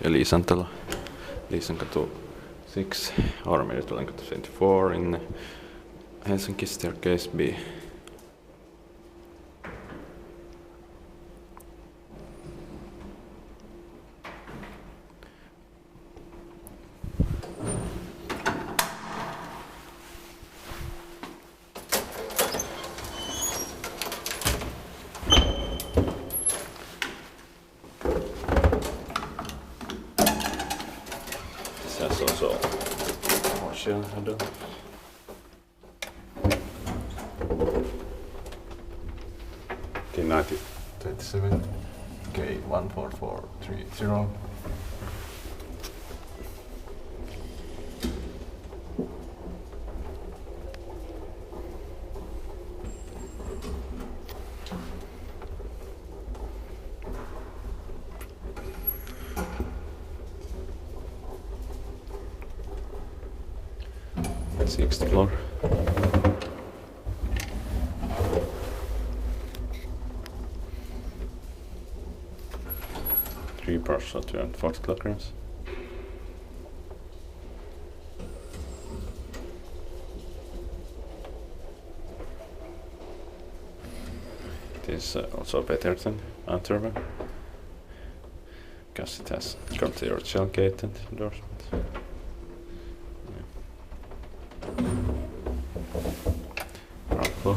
Liisankatu 6 or Liisankatu 24 in Helsinki, staircase B. That's also more shell handle. K9027 K14430. Sixth floor. Three parcel 240 kilograms. It is also better than Antwerp because it has got the original gate and endorsement. Ground floor.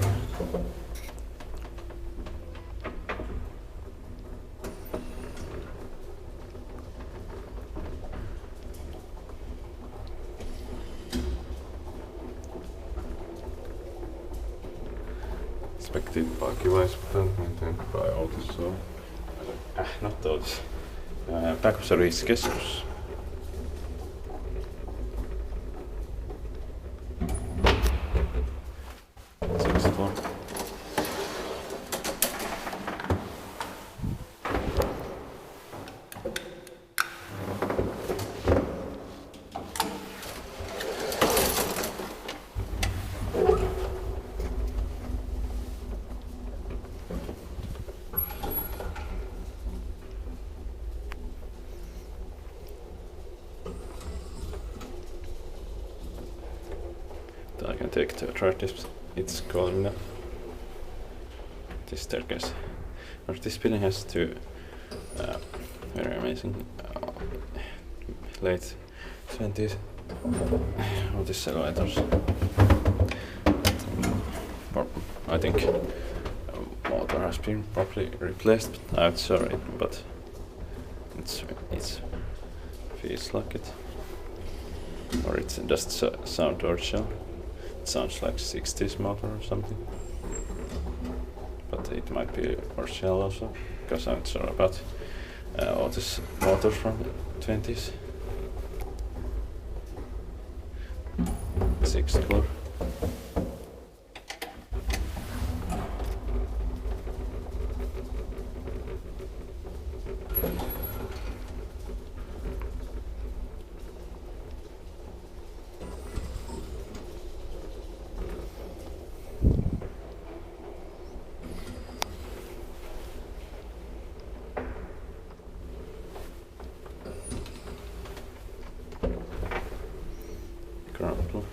Expected parking button maintained by Otis, so not Otis. Backup service keskus. Sixth floor. I can take the chart if it's cold enough. This staircase. But this building has two very amazing late 20s Otis elevators. I think motor has been properly replaced. I'm sorry, but it feels like it, or it's just sound original. It sounds like 60s motor or something, but it might be original also, because I'm sure about Otis motor from the 20s. Sixth floor. Ground floor.